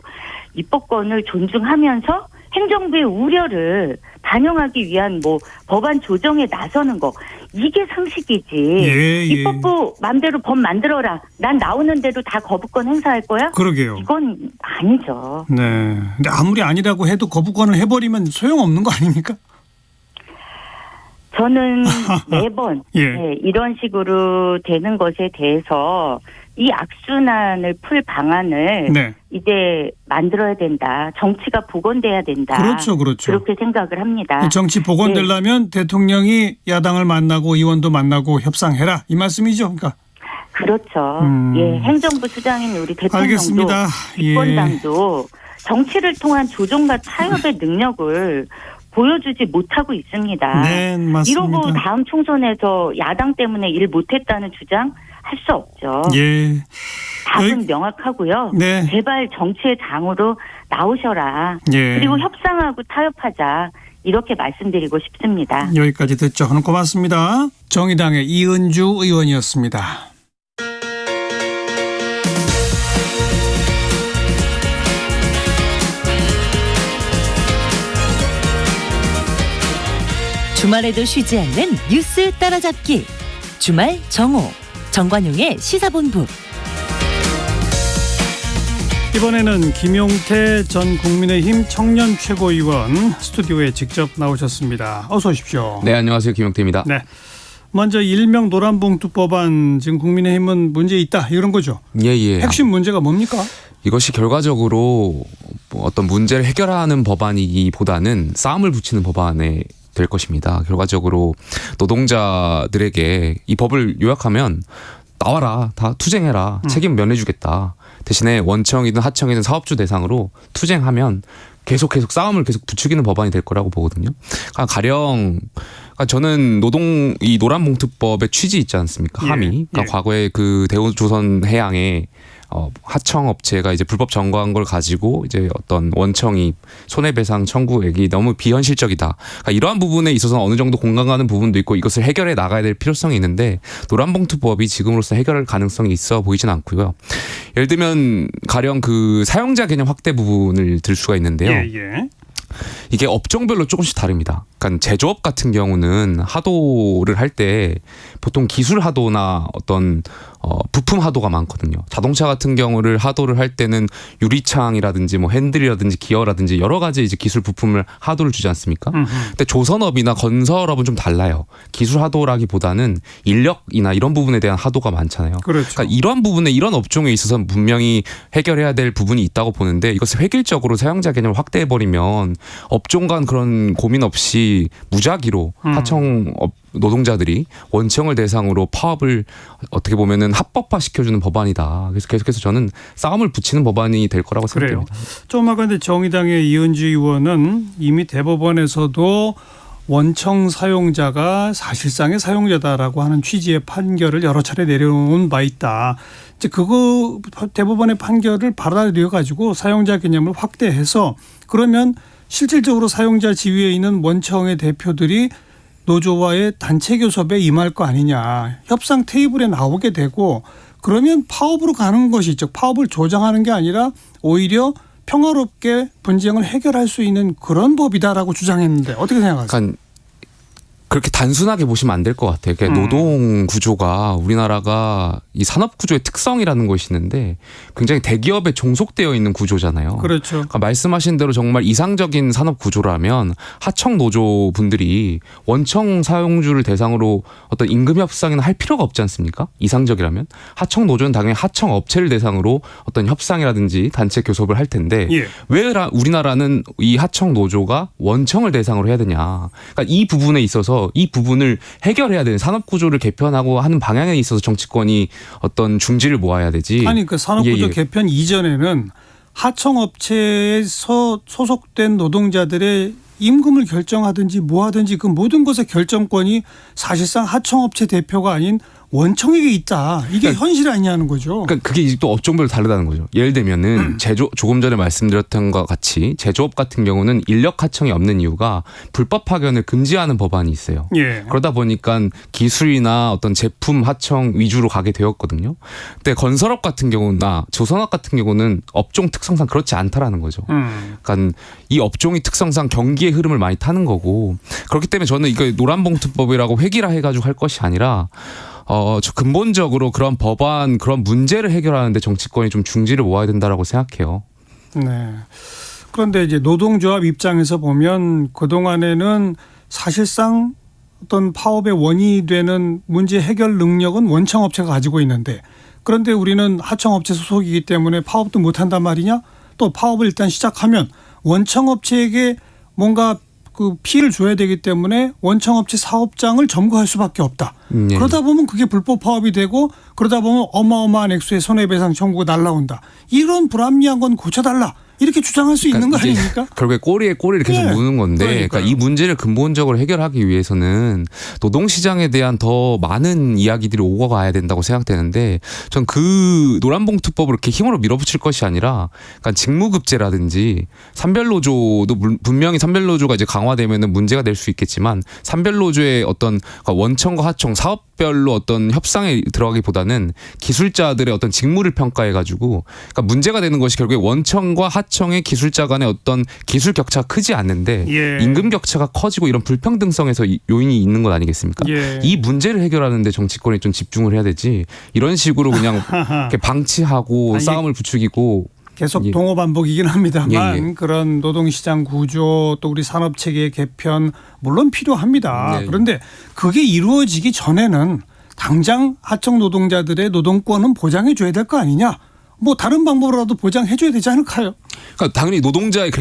입법권을 존중하면서 행정부의 우려를 반영하기 위한 법안 조정에 나서는 거 이게 상식이지. 예. 입법부 마음대로 법 만들어라. 난 나오는 대로 다 거부권 행사할 거야? 그러게요. 이건 아니죠. 네. 근데 아무리 아니라고 해도 거부권을 해버리면 소용없는 거 아닙니까? 저는 매번 예. 네, 이런 식으로 되는 것에 대해서 이 악순환을 풀 방안을 네. 이제 만들어야 된다. 정치가 복원돼야 된다. 그렇죠. 그렇게 생각을 합니다. 정치 복원되려면 대통령이 야당을 만나고 의원도 만나고 협상해라 이 말씀이죠. 그러니까. 그렇죠. 예, 행정부 수장인 우리 대통령도 알겠습니다. 집권당도 정치를 통한 조정과 타협의 능력을 보여주지 못하고 있습니다. 네, 맞습니다. 이러고 다음 총선에서 야당 때문에 일 못했다는 주장 할 수 없죠. 예. 답은 명확하고요. 네. 제발 정치의 장으로 나오셔라. 예. 그리고 협상하고 타협하자. 이렇게 말씀드리고 싶습니다. 여기까지 듣죠. 오늘 고맙습니다. 정의당의 이은주 의원이었습니다. 주말에도 쉬지 않는 뉴스 따라잡기. 주말 정오. 정관용의 시사본부. 이번에는 김용태 전 국민의힘 청년 최고위원 스튜디오에 직접 나오셨습니다. 어서 오십시오. 네, 안녕하세요. 김용태입니다. 네. 먼저 일명 노란봉투 법안 지금 국민의힘은 문제 있다 이런 거죠. 예. 핵심 문제가 뭡니까? 이것이 결과적으로 어떤 문제를 해결하는 법안이기보다는 싸움을 붙이는 법안에 될 것입니다. 결과적으로 노동자들에게 이 법을 요약하면 나와라, 다 투쟁해라, 책임 면해주겠다. 대신에 원청이든 하청이든 사업주 대상으로 투쟁하면 계속 싸움을 계속 부추기는 법안이 될 거라고 보거든요. 가령 저는 이 노란봉투법의 취지 있지 않습니까? 함의. 그러니까 과거에 그 대우조선해양에 하청 업체가 이제 불법 점거한 걸 가지고 이제 어떤 원청이 손해배상 청구액이 너무 비현실적이다. 그러니까 이러한 부분에 있어서는 어느 정도 공감 가는 부분도 있고 이것을 해결해 나가야 될 필요성이 있는데 노란봉투법이 지금으로서 해결할 가능성이 있어 보이진 않고요. 예를 들면 가령 그 사용자 개념 확대 부분을 들 수가 있는데요. 예. 이게 업종별로 조금씩 다릅니다. 그러니까 제조업 같은 경우는 하도를 할 때 보통 기술 하도나 어떤 부품 하도가 많거든요. 자동차 같은 경우를 하도를 할 때는 유리창이라든지 뭐 핸들이라든지 기어라든지 여러 가지 이제 기술 부품을 하도를 주지 않습니까? 근데 조선업이나 건설업은 좀 달라요. 기술 하도라기보다는 인력이나 이런 부분에 대한 하도가 많잖아요. 그렇죠. 그러니까 이런 부분에 이런 업종에 있어서 분명히 해결해야 될 부분이 있다고 보는데 이것을 획일적으로 사용자 개념을 확대해 버리면 업종 간 그런 고민 없이 무작위로 하청업 노동자들이 원청을 대상으로 파업을 어떻게 보면은 합법화 시켜주는 법안이다. 그래서 계속해서 저는 싸움을 붙이는 법안이 될 거라고 그래요. 생각합니다. 조금 아까 근데 정의당의 이은주 의원은 이미 대법원에서도 원청 사용자가 사실상의 사용자다라고 하는 취지의 판결을 여러 차례 내려놓은 바 있다. 이제 그거 대법원의 판결을 받아들여 가지고 사용자 개념을 확대해서 그러면 실질적으로 사용자 지위에 있는 원청의 대표들이 노조와의 단체 교섭에 임할 거 아니냐. 협상 테이블에 나오게 되고 그러면 파업으로 가는 것이 즉 파업을 조장하는 게 아니라 오히려 평화롭게 분쟁을 해결할 수 있는 그런 법이다라고 주장했는데 어떻게 생각하세요? 그러니까 그렇게 단순하게 보시면 안 될 것 같아요. 그러니까 노동 구조가 우리나라가 이 산업 구조의 특성이라는 것이 있는데 굉장히 대기업에 종속되어 있는 구조잖아요. 그렇죠. 그러니까 말씀하신 대로 정말 이상적인 산업 구조라면 하청 노조 분들이 원청 사용주를 대상으로 어떤 임금 협상이나 할 필요가 없지 않습니까? 이상적이라면 하청 노조는 당연히 하청 업체를 대상으로 어떤 협상이라든지 단체 교섭을 할 텐데 예. 왜 우리나라는 이 하청 노조가 원청을 대상으로 해야 되냐? 그러니까 이 부분에 있어서 이 부분을 해결해야 되는 산업 구조를 개편하고 하는 방향에 있어서 정치권이 어떤 중지를 모아야 되지. 아니 그 산업구조 예. 개편 이전에는 하청업체에서 소속된 노동자들의 임금을 결정하든지 뭐 하든지 그 모든 것의 결정권이 사실상 하청업체 대표가 아닌 원청에게 있다. 이게 그러니까 현실이 아니냐는 거죠. 그러니까 그게 이제 또 업종별로 다르다는 거죠. 예를 들면은 조금 전에 말씀드렸던 것과 같이 제조업 같은 경우는 인력 하청이 없는 이유가 불법 파견을 금지하는 법안이 있어요. 예. 그러다 보니까 기술이나 어떤 제품 하청 위주로 가게 되었거든요. 근데 건설업 같은 경우나 조선업 같은 경우는 업종 특성상 그렇지 않다라는 거죠. 그러니까 이 업종의 특성상 경기의 흐름을 많이 타는 거고 그렇기 때문에 저는 이거 노란봉투법이라고 획일화해가지고 할 것이 아니라 저 근본적으로 그런 법안, 그런 문제를 해결하는데 정치권이 좀 중지를 모아야 된다라고 생각해요. 네. 그런데 이제 노동조합 입장에서 보면 그동안에는 사실상 어떤 파업의 원인이 되는 문제 해결 능력은 원청업체가 가지고 있는데 그런데 우리는 하청업체 소속이기 때문에 파업도 못한단 말이냐? 또 파업을 일단 시작하면 원청업체에게 뭔가 그 피해를 줘야 되기 때문에 원청업체 사업장을 점거할 수밖에 없다. 예. 그러다 보면 그게 불법 파업이 되고 그러다 보면 어마어마한 액수의 손해배상 청구가 날라온다. 이런 불합리한 건 고쳐달라. 이렇게 주장할 수 있는 거 이제 아닙니까? 결국에 꼬리에 꼬리를 계속 네. 무는 건데 그러니까 이 문제를 근본적으로 해결하기 위해서는 노동시장에 대한 더 많은 이야기들이 오고 가야 된다고 생각되는데 전 그 노란봉투법을 이렇게 힘으로 밀어붙일 것이 아니라 그러니까 직무급제라든지 산별노조도 분명히 산별노조가 이제 강화되면 문제가 될 수 있겠지만 산별노조의 어떤 원청과 하청 사업별로 어떤 협상에 들어가기보다는 기술자들의 어떤 직무를 평가해가지고 그러니까 문제가 되는 것이 결국에 원청과 하청의 기술자 간의 어떤 기술 격차가 크지 않는데 예. 임금 격차가 커지고 이런 불평등성에서 요인이 있는 것 아니겠습니까? 예. 이 문제를 해결하는데 정치권이 좀 집중을 해야 되지 이런 식으로 그냥 이렇게 방치하고 아니, 싸움을 부추기고 계속 예. 동호 반복이긴 합니다만 예, 예. 그런 노동시장 구조 또 우리 산업체계 개편 물론 필요합니다. 네. 그런데 그게 이루어지기 전에는 당장 하청 노동자들의 노동권은 보장해 줘야 될 거 아니냐. 뭐 다른 방법으로라도 보장해 줘야 되지 않을까요? 그러니까 당연히 노동자의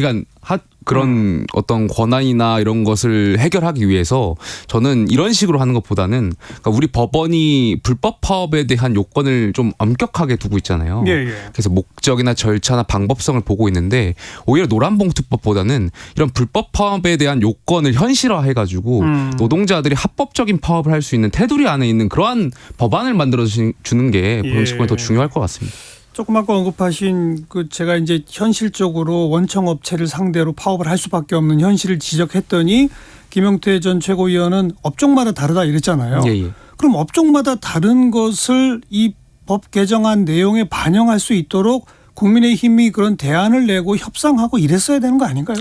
그런 어떤 권한이나 이런 것을 해결하기 위해서 저는 이런 식으로 하는 것보다는 그러니까 우리 법원이 불법 파업에 대한 요건을 좀 엄격하게 두고 있잖아요. 예, 예. 그래서 목적이나 절차나 방법성을 보고 있는데 오히려 노란봉투법보다는 이런 불법 파업에 대한 요건을 현실화해가지고 노동자들이 합법적인 파업을 할 수 있는 테두리 안에 있는 그러한 법안을 만들어 주는 게 정치권이 더 중요할 것 같습니다. 조금 아까 언급하신 그 제가 이제 현실적으로 원청업체를 상대로 파업을 할 수밖에 없는 현실을 지적했더니 김용태 전 최고위원은 업종마다 다르다 이랬잖아요. 예. 그럼 업종마다 다른 것을 이 법 개정안 내용에 반영할 수 있도록 국민의힘이 그런 대안을 내고 협상하고 이랬어야 되는 거 아닌가요?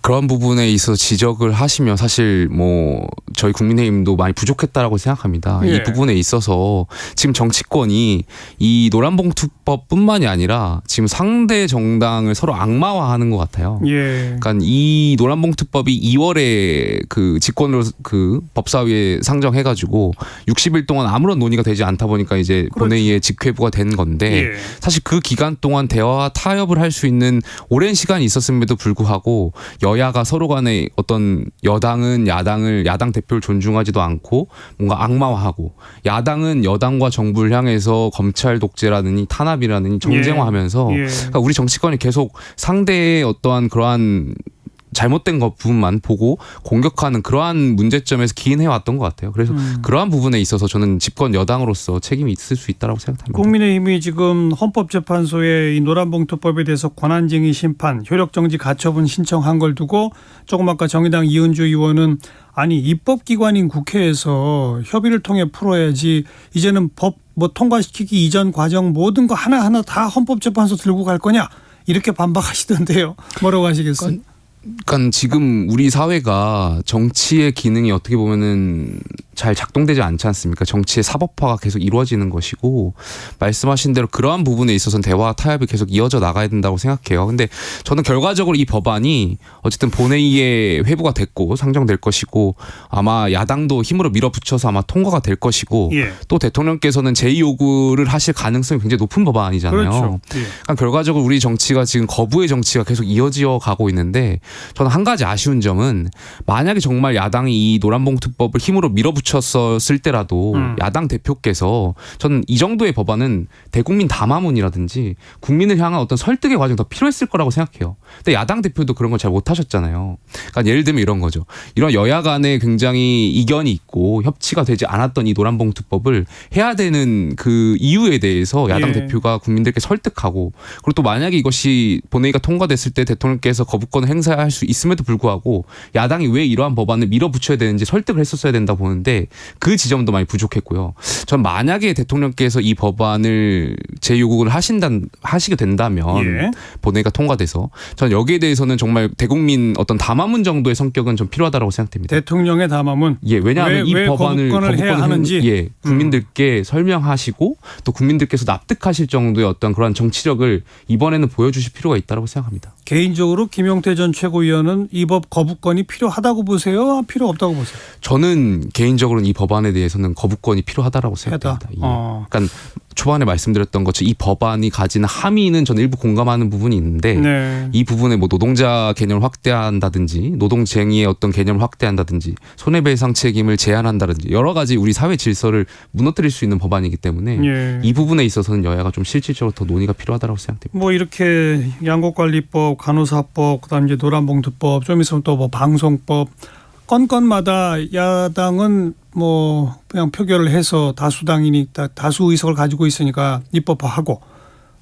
그런 부분에 있어서 지적을 하시면 사실 뭐 저희 국민의힘도 많이 부족했다라고 생각합니다. 예. 이 부분에 있어서 지금 정치권이 이 노란봉투법뿐만이 아니라 지금 상대 정당을 서로 악마화하는 것 같아요. 예. 그러니까 이 노란봉투법이 2월에 그 직권으로 그 법사위에 상정해가지고 60일 동안 아무런 논의가 되지 않다 보니까 이제 본회의에 직회부가 된 건데 예. 사실 그 기간 동안 대화와 타협을 할 수 있는 오랜 시간이 있었음에도 불구하고 여야가 서로 간에 어떤 여당은 야당 대표를 존중하지도 않고 뭔가 악마화하고 야당은 여당과 정부를 향해서 검찰 독재라느니 탄압이라느니 정쟁화하면서 예. 그러니까 우리 정치권이 계속 상대의 어떠한 그러한 잘못된 것 부분만 보고 공격하는 그러한 문제점에서 기인해왔던 것 같아요. 그래서 그러한 부분에 있어서 저는 집권 여당으로서 책임이 있을 수 있다고 생각합니다. 국민의힘이 지금 헌법재판소에 이 노란봉투법에 대해서 권한쟁의 심판, 효력정지 가처분 신청한 걸 두고 조금 아까 정의당 이은주 의원은 아니 입법기관인 국회에서 협의를 통해 풀어야지 이제는 법 뭐 통과시키기 이전 과정 모든 거 하나하나 다 헌법재판소 들고 갈 거냐 이렇게 반박하시던데요. 뭐라고 하시겠어요? 그러니까 지금 우리 사회가 정치의 기능이 어떻게 보면은 잘 작동되지 않지 않습니까? 정치의 사법화가 계속 이루어지는 것이고 말씀하신 대로 그러한 부분에 있어서는 대화 타협이 계속 이어져 나가야 된다고 생각해요. 근데 저는 결과적으로 이 법안이 어쨌든 본회의에 회부가 됐고 상정될 것이고 아마 야당도 힘으로 밀어붙여서 아마 통과가 될 것이고 예. 또 대통령께서는 제2요구를 하실 가능성이 굉장히 높은 법안이잖아요. 그렇죠. 예. 그러니까 결과적으로 우리 정치가 지금 거부의 정치가 계속 이어져 가고 있는데 저는 한 가지 아쉬운 점은 만약에 정말 야당이 이 노란봉투법을 힘으로 밀어붙였을 때라도 야당 대표께서 저는 이 정도의 법안은 대국민 담화문이라든지 국민을 향한 어떤 설득의 과정이 더 필요했을 거라고 생각해요. 근데 야당 대표도 그런 걸 잘 못하셨잖아요. 그러니까 예를 들면 이런 거죠. 이런 여야 간에 굉장히 이견이 있고 협치가 되지 않았던 이 노란봉투법을 해야 되는 그 이유에 대해서 야당 예. 대표가 국민들께 설득하고 그리고 또 만약에 이것이 본회의가 통과됐을 때 대통령께서 거부권을 행사할 수 있음에도 불구하고 야당이 왜 이러한 법안을 밀어붙여야 되는지 설득을 했었어야 된다 보는데 그 지점도 많이 부족했고요. 전 만약에 대통령께서 이 법안을 재요구를 하시게 된다면 예. 본회의가 통과돼서 전 여기에 대해서는 정말 대국민 어떤 담화문 정도의 성격은 좀 필요하다고 생각됩니다. 대통령의 담화문. 예, 왜냐하면 이 왜 법안을 거부권을 해야 하는지. 예, 국민들께 설명하시고 또 국민들께서 납득하실 정도의 어떤 그런 정치력을 이번에는 보여주실 필요가 있다고 생각합니다. 개인적으로 김용태 전 최고위원은 이 법 거부권이 필요하다고 보세요? 필요 없다고 보세요? 저는 개인적으로는 이 법안에 대해서는 거부권이 필요하다라고 생각합니다. 예. 그러니까 초반에 말씀드렸던 것처럼 이 법안이 가지는 함의는 저는 일부 공감하는 부분이 있는데 네. 이 부분에 뭐 노동자 개념을 확대한다든지 노동쟁의의 어떤 개념을 확대한다든지 손해배상 책임을 제한한다든지 여러 가지 우리 사회 질서를 무너뜨릴 수 있는 법안이기 때문에 예. 이 부분에 있어서는 여야가 좀 실질적으로 더 논의가 필요하다고 생각됩니다. 뭐 이렇게 양곡관리법, 간호사법, 그다음 이제 노란봉투법, 좀 있으면 또 뭐 방송법 건건마다 야당은 뭐 그냥 표결을 해서 다수당이니 다수 의석을 가지고 있으니까 입법화하고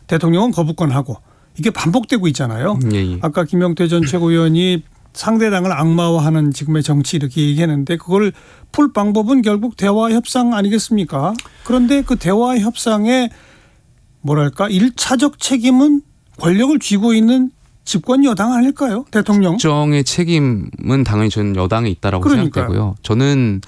대통령은 거부권하고 이게 반복되고 있잖아요. 예. 아까 김용태 전 최고위원이 상대당을 악마화하는 지금의 정치 이렇게 얘기했는데 그걸 풀 방법은 결국 대화 협상 아니겠습니까? 그런데 그 대화 협상에 뭐랄까 1차적 책임은 권력을 쥐고 있는 집권 여당 아닐까요? 대통령. 정의 책임은 당연히 저는 여당에 있다라고 그러니까요. 생각되고요. 저는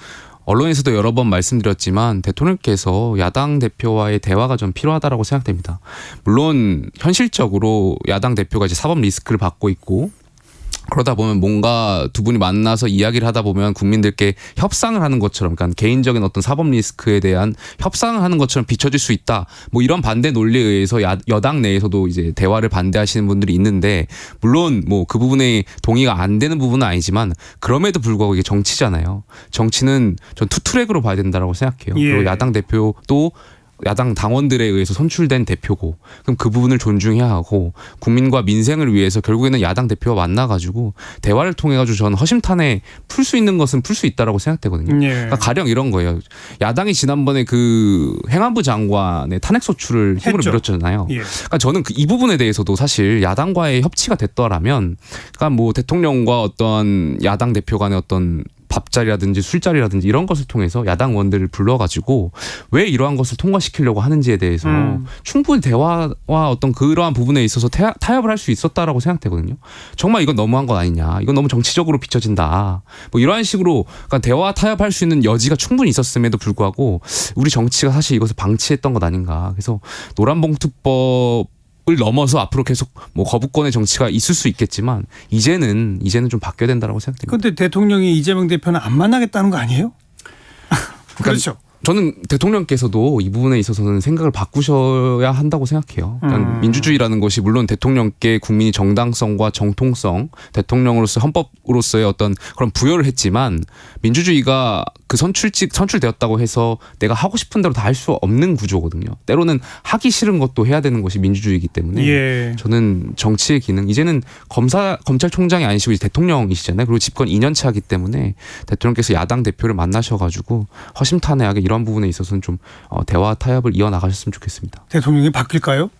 언론에서도 여러 번 말씀드렸지만 대통령께서 야당 대표와의 대화가 좀 필요하다라고 생각됩니다. 물론 현실적으로 야당 대표가 이제 사법 리스크를 받고 있고 그러다 보면 뭔가 두 분이 만나서 이야기를 하다 보면 국민들께 협상을 하는 것처럼 그러니까 개인적인 어떤 사법 리스크에 대한 협상을 하는 것처럼 비춰질 수 있다. 뭐 이런 반대 논리에 의해서 여당 내에서도 이제 대화를 반대하시는 분들이 있는데 물론 뭐 그 부분에 동의가 안 되는 부분은 아니지만 그럼에도 불구하고 이게 정치잖아요. 정치는 전 투트랙으로 봐야 된다라고 생각해요. 예. 그리고 야당 대표도 야당 당원들에 의해서 선출된 대표고 그럼 그 부분을 존중해야 하고 국민과 민생을 위해서 결국에는 야당 대표와 만나가지고 대화를 통해가지고 저는 허심탄회 풀 수 있는 것은 풀 수 있다라고 생각되거든요. 예. 그러니까 가령 이런 거예요. 야당이 지난번에 그 행안부 장관의 탄핵 소추를 힘으로 했죠. 밀었잖아요. 예. 그러니까 저는 이 부분에 대해서도 사실 야당과의 협치가 됐더라면 그러니까 뭐 대통령과 어떤 야당 대표 간의 어떤 밥자리라든지 술자리라든지 이런 것을 통해서 야당 의원들을 불러가지고 왜 이러한 것을 통과시키려고 하는지에 대해서 충분히 대화와 어떤 그러한 부분에 있어서 타협을 할 수 있었다라고 생각되거든요. 정말 이건 너무한 건 아니냐. 이건 너무 정치적으로 비춰진다. 뭐 이러한 식으로 그러니까 대화 타협할 수 있는 여지가 충분히 있었음에도 불구하고 우리 정치가 사실 이것을 방치했던 것 아닌가. 그래서 노란봉투법을 넘어서 앞으로 계속 뭐 거부권의 정치가 있을 수 있겠지만 이제는 좀 바뀌어야 된다라고 생각됩니다. 그런데 대통령이 이재명 대표는 안 만나겠다는 거 아니에요? 그렇죠. 저는 대통령께서도 이 부분에 있어서는 생각을 바꾸셔야 한다고 생각해요. 그러니까 민주주의라는 것이 물론 대통령께 국민이 정당성과 정통성, 대통령으로서 헌법으로서의 어떤 그런 부여를 했지만 민주주의가 그 선출되었다고 해서 내가 하고 싶은 대로 다 할 수 없는 구조거든요. 때로는 하기 싫은 것도 해야 되는 것이 민주주의이기 때문에 예. 저는 정치의 기능, 이제는 검찰총장이 아니시고 이제 대통령이시잖아요. 그리고 집권 2년 차이기 때문에 대통령께서 야당 대표를 만나셔가지고 허심탄회하게 이런 부분에 있어서는 좀 대화 타협을 이어나가셨으면 좋겠습니다. 대통령이 바뀔까요?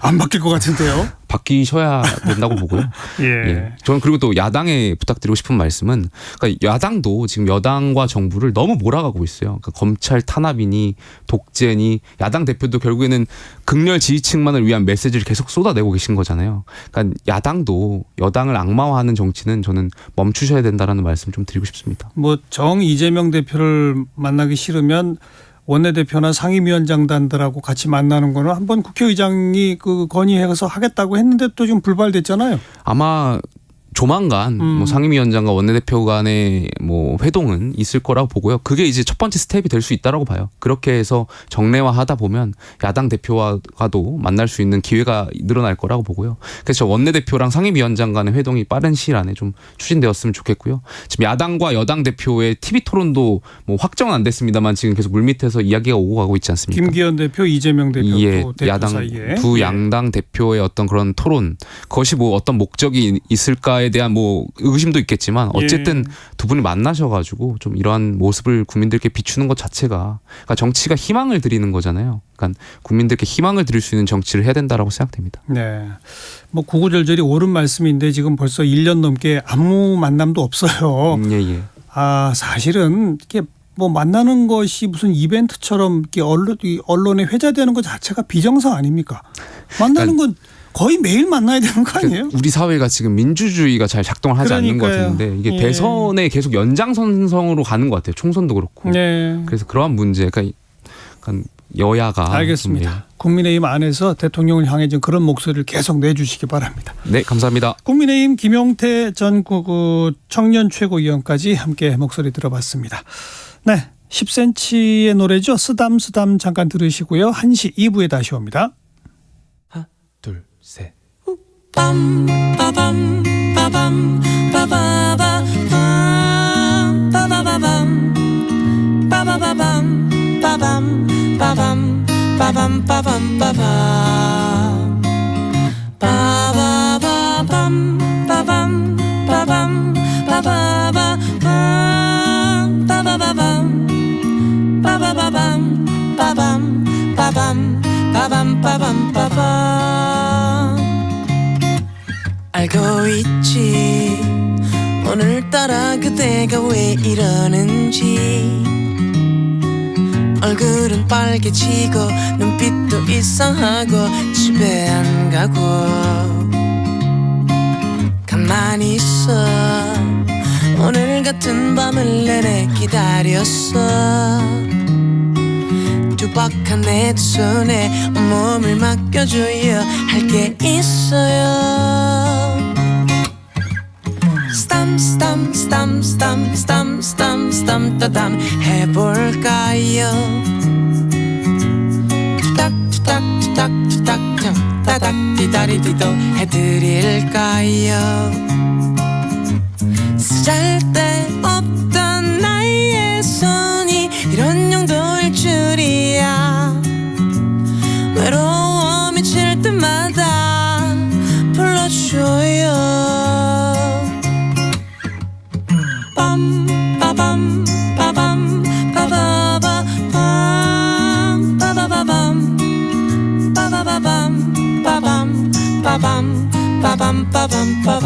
안 바뀔 것 같은데요. 바뀌셔야 된다고 보고요. 예. 저는 그리고 또 야당에 부탁드리고 싶은 말씀은 그러니까 야당도 지금 여당과 정부를 너무 몰아가고 있어요. 그러니까 검찰 탄압이니 독재니 야당 대표도 결국에는 극렬 지지층만을 위한 메시지를 계속 쏟아내고 계신 거잖아요. 그러니까 야당도 여당을 악마화하는 정치는 저는 멈추셔야 된다라는 말씀 좀 드리고 싶습니다. 뭐 이재명 대표를 만나기 싫으면 원내대표나 상임위원장단들하고 같이 만나는 거는 한번 국회의장이 그 건의해서 하겠다고 했는데 또 지금 불발됐잖아요. 아마 조만간 뭐 상임위원장과 원내대표 간의 뭐 회동은 있을 거라고 보고요. 그게 이제 첫 번째 스텝이 될 수 있다라고 봐요. 그렇게 해서 정례화하다 보면 야당 대표와도 만날 수 있는 기회가 늘어날 거라고 보고요. 그래서 원내대표랑 상임위원장 간의 회동이 빠른 시일 안에 좀 추진되었으면 좋겠고요. 지금 야당과 여당 대표의 TV 토론도 뭐 확정은 안 됐습니다만 지금 계속 물밑에서 이야기가 오고 가고 있지 않습니까? 김기현 대표, 이재명 대표 예, 대표 야당 사이에 두 양당 대표의 어떤 그런 토론, 그것이 뭐 어떤 목적이 있을까에 대한 뭐 의심도 있겠지만 어쨌든 두 분이 만나셔가지고 좀 이러한 모습을 국민들께 비추는 것 자체가 그러니까 정치가 희망을 드리는 거잖아요. 그러니까 국민들께 희망을 드릴 수 있는 정치를 해야 된다라고 생각됩니다. 네. 뭐 구구절절이 옳은 말씀인데 지금 벌써 1년 넘게 아무 만남도 없어요. 예. 아, 사실은 이렇게 뭐 만나는 것이 무슨 이벤트처럼 이렇게 언론에 회자되는 것 자체가 비정상 아닙니까? 만나는 건 거의 매일 만나야 되는 거 아니에요? 우리 사회가 지금 민주주의가 잘 작동을 하지 않는 것 같은데 이게 대선에 계속 연장선상으로 가는 것 같아요. 총선도 그렇고. 네. 그래서 그러한 문제, 그러니까 여야가 알겠습니다. 국민의힘 안에서 대통령을 향해 좀 그런 목소리를 계속 내주시기 바랍니다. 네, 감사합니다. 국민의힘 김용태 전 청년 최고위원까지 함께 목소리 들어봤습니다. 네, 10cm의 노래죠. 쓰담쓰담 잠깐 들으시고요. 1시 2부에 다시 옵니다. 하나, 둘, 셋. 알고 있지 오늘따라 그대가 왜 이러는지 얼굴은 빨개지고 눈빛도 이상하고 집에 안 가고 가만히 있어 오늘 같은 밤을 내내 기다렸어 두박한 내 두 손에 온몸을 맡겨줘야 할 게 있어요 스탐 따담 해볼까요 투닥 따닥 디다리디도 해드릴까요 쓸데없던 나의 손이 이런 용도일 줄이야 외로워 미칠 때마다 불러줘요 빠밤